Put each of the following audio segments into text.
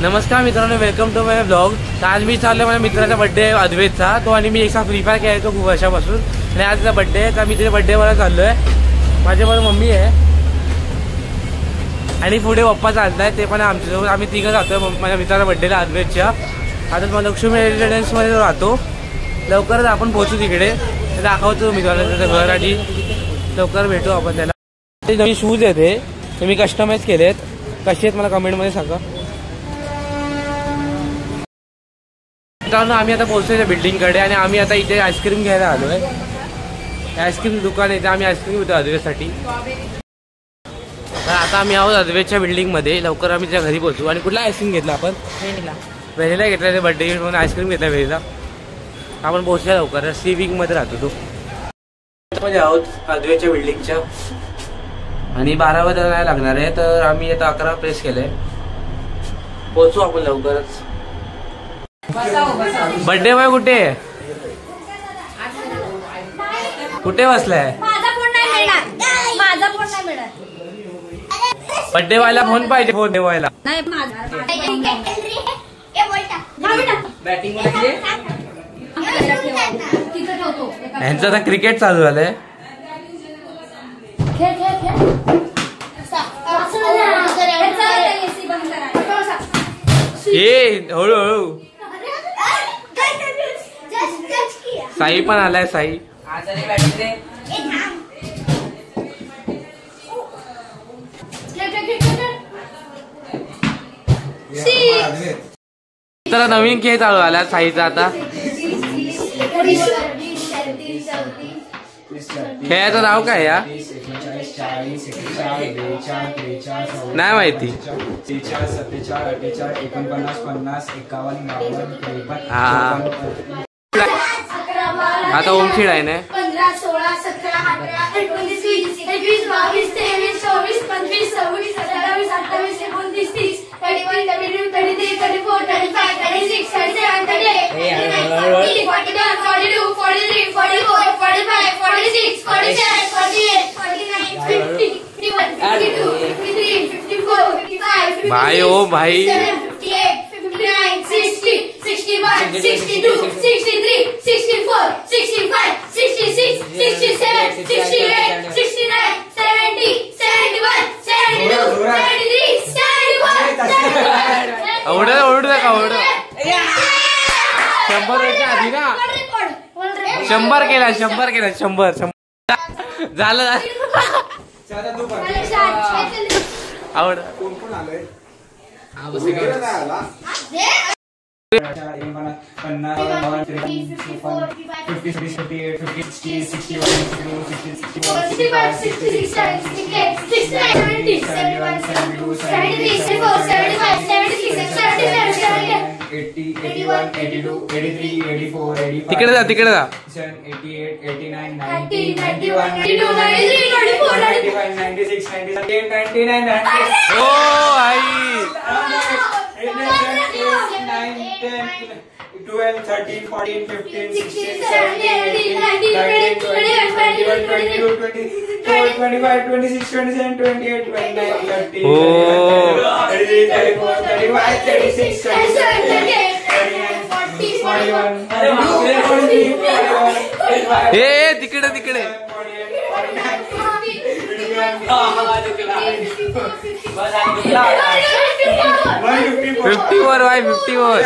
नमस्कार मित्रांनो, welcome to my blog. आज मी चाललो माझ्या मित्राचा बर्थडे आहे अद्वैतचा। तो आणि मी एकसा फ्री फायर खेळायचो खूप वर्षापासून आणि आज त्याचा बर्थडे आहे। तर मी तिथे बर्थडेवर चाललो आहे। माझ्याबरोबर मम्मी आहे आणि पुढे पप्पा चालत आहे, ते पण आमच्यासोबत। आम्ही तिघं जातो माझ्या मित्राच्या बर्थडेला अद्वैतच्या। आता मला लक्ष्मी रेसिडेन्समध्ये राहतो, लवकरच आपण पोहोचू तिकडे। ते दाखवतो मी तुम्हाला त्याचं घर आणि लवकर भेटू आपण त्याला। ते नवीन शूज आहेत, ते मी कस्टमाइज केलेत। कसे आहेत मला कमेंटमध्ये सांगा मित्रांनो। आम्ही आता पोहोचलो बिल्डिंगकडे आणि आम्ही आता इथे आईस्क्रीम घ्यायला आलो आहे। आईस्क्रीम दुकान आहे, आम्ही आईस्क्रीम घेतो अद्वैतसाठी। तर आता आम्ही आहोत अद्वैतच्या बिल्डिंगमध्ये। लवकर आम्ही त्या घरी पोहोचू। आणि कुठला आईस्क्रीम घेतला आपण? व्हॅनिला घेतला, ते बर्थडे म्हणून आईस्क्रीम घेतला व्हॅनिला। आपण पोहोचूया लवकर। सी विंगमध्ये राहतो तो। मध्ये आहोत अद्वैतच्या बिल्डिंगच्या आणि 12 वाजता नाही लागणार आहे, तर आम्ही आता 11 प्रेस केलंय। पोहोचू आपण लवकरच। बर्थडे बॉय कुठे आहे? कुठे बसलाय? बर्थडे बॉयला फोन पाहिजे, फोन बॉयला यांचं आता क्रिकेट चालू झालंय। हळूहळू साई पण आलाय। साई तर नवीन खेळ चालू आला साईचा। आता खेळाचं नाव काय या? नाही माहिती। आता ओमखेड आहे ना। 15, 16, 17, 18, 19, 20, 21, 22, 23, 24, 25, 26, 27, 28, 29, 30, 31, 32, 33, 34, 35, 36, 37, 38, 39, 40, 41, 42, 43, 44, 45, 46, 47, 48, 49, 50, 51, 52, 53, 54, 55, भाई ओ भाई 58, 59, 60, 61, 62, 63, 64, 65, 66, 67, 68, 69, 70, 71, 72, 73, 71. ओरडू नका ओरडू। 100 आधी ना 100 केला 100 झालं। आवड तिकडे जा तिकडे जा। 88, 89, 90, 91, 92, 93, 94, 95, 96, 97, 99, 90. ओ आई 12, 13, 14, 15, 16, 17, 18, 19, 20, 21, 22, 23, 24, 25, 26, 27, 28, 29, 30, 33, 34, 35, 36, 37, 38, 39, 40, 41, 42, 43, ए तिकडे तिकडे 54 वाय 54।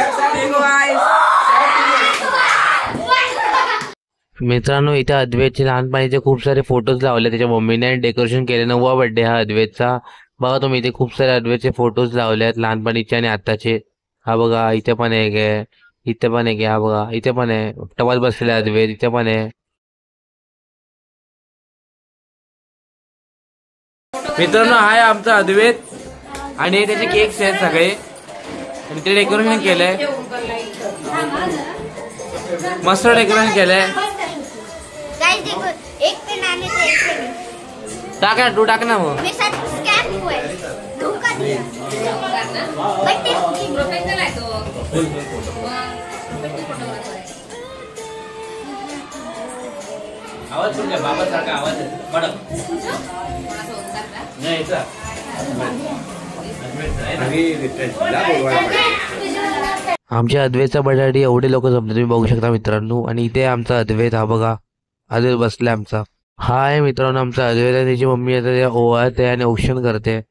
मित्रांनो, इथे अद्वैतचे लहानपणीचे खूप सारे फोटोज लावले। त्याच्या मम्मीने डेकोरेशन केले। 9वा बर्थडे हा अद्वैतचा। बघा तुम्ही, इथे खूप सारे अद्वैतचे फोटोज लावले आहेत, लहानपणीचे आणि आत्ताचे। हा बघा, इथे पण एक आहे, इथे पण एक आहे। हा बघा, इथे पण आहे, टवाल बसलेला अद्वैत, इथे पण आहे। मित्रांनो, हा आहे आमचा अद्वैत आणि त्याचे केक्स आहेत सगळे आणि ते डेकोरेशन केलंय, मस्त डेकोरेशन केलंय। टाक ना, तू टाक ना मग। आवाज सुन बाबा सारखा आवाज मॅडम नाही आमच्या अद्वैतचा बर्थडे एवढे लोक जमले तुम्ही बघू शकता मित्रांनो. आणि इथे आमचा अद्वैत, हा बघा अद्वैत बसलाय आमचा. हा आहे मित्रांनो आमचा अद्वैत आहे. त्याची मम्मी आता त्या ओवाळते आणि औक्षण करते.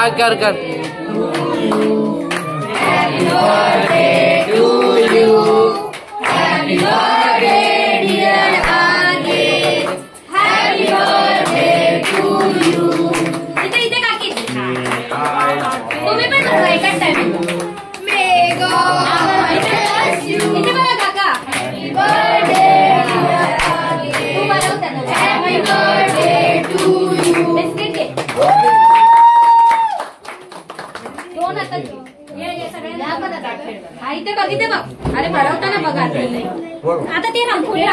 हा कर कर. तुम्ही पण एकाच टाइम इथे बघा काका. हॅपी बर्थडे तू बनवता ना. Happy birthday to you. Biscuit घे. दोन आता ये सगळ्यांना हा इथे बघ इथे बघ. अरे भरवताना बघा आता ते ना फुले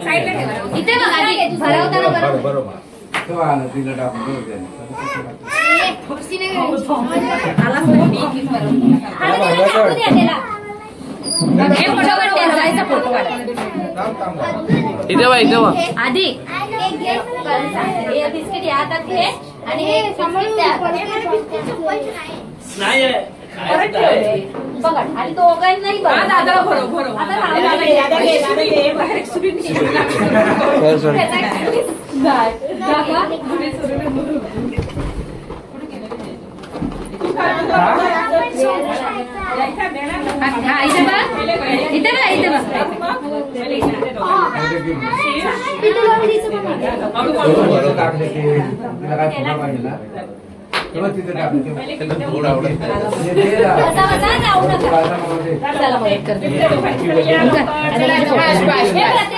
साईडला ठेवा. इथे बघ आधी भरवताना बरोबर. इथे बघ इथे बघ आधी बिस्किट या हातात घे आणि हे बघा आणि तो काय नाही इथे बघ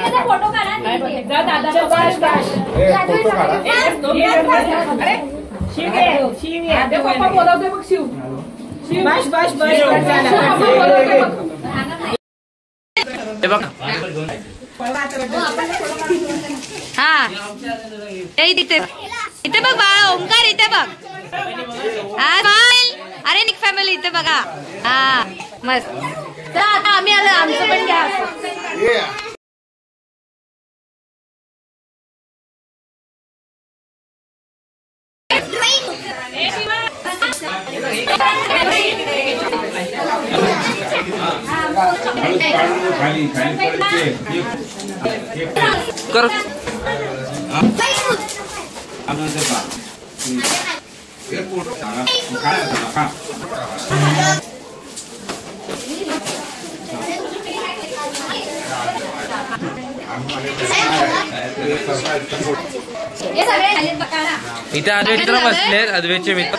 इथे फोटो काढा. हा इथे इथे बघ बाळा. ओंकार इथे बघ. अरे निक फॅमिली इथे बघा. हा मस्त. तर आता आम्ही आलो. आमचं पण घ्या. कर इथे अद्वैत मित्र बसले. अद्वैतचे मित्र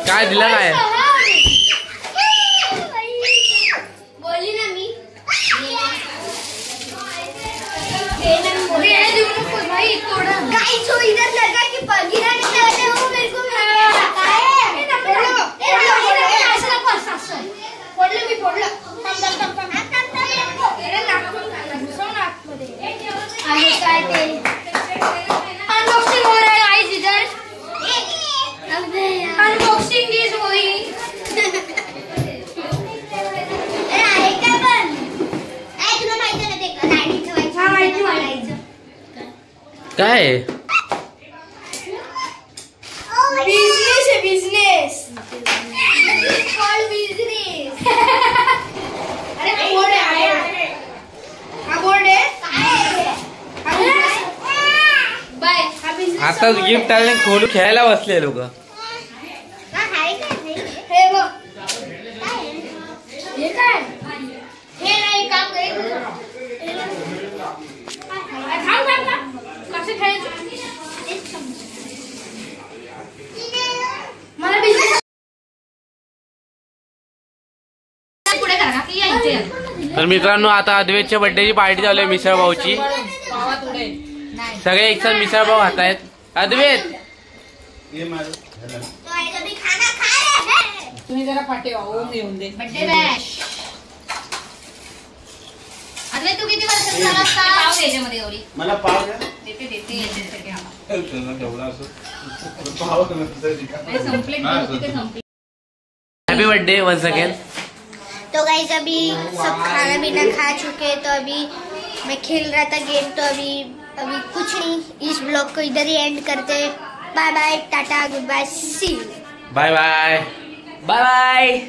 काय दिलं काय बोलली ना मी. इधर लगा कि गिरा नहीं वो मेरे को अनबॉक्सिंग हो रहा है गाइस. इधर अनबॉक्सिंग इज गोइंग. काय बिजनेस है बिजनेस. बिजनेस. अरे बोर्ड है. हा बोर्ड है. बाय. आता गिफ्ट आले खोलू खेळायला बसले लोक. हे बघ हे काय हे नाही काम करे. थांब थांब थांब. कसं खेळायचं मला बिझनेस पुढे करा की यायचे. तर मित्रांनो आता अद्वैतच्या बर्थडेची पार्टी चालू आहे मिसळ भाऊची. सगळे एक साथ मिसळ पाव खात आहेत. अद्वैत तुम्ही जरा पाठी ओम येऊन दे. Birthday Bash. अरे तू किती वर्षाचा झाला असता? पाव द्यायच्यामध्ये एवढी. मला पाव द्या. देते हॅपी बर्थडे वन्स अगेन. तो गाइस अभी सब खाना पीना खा चुके हैं, तो अभी मैं खेल रहा था गेम, तो अभी कुछ नहीं. इस ब्लॉग को इधर ही एंड करते हैं. Bye bye, tata, goodbye, see you. Bye bye. Bye bye.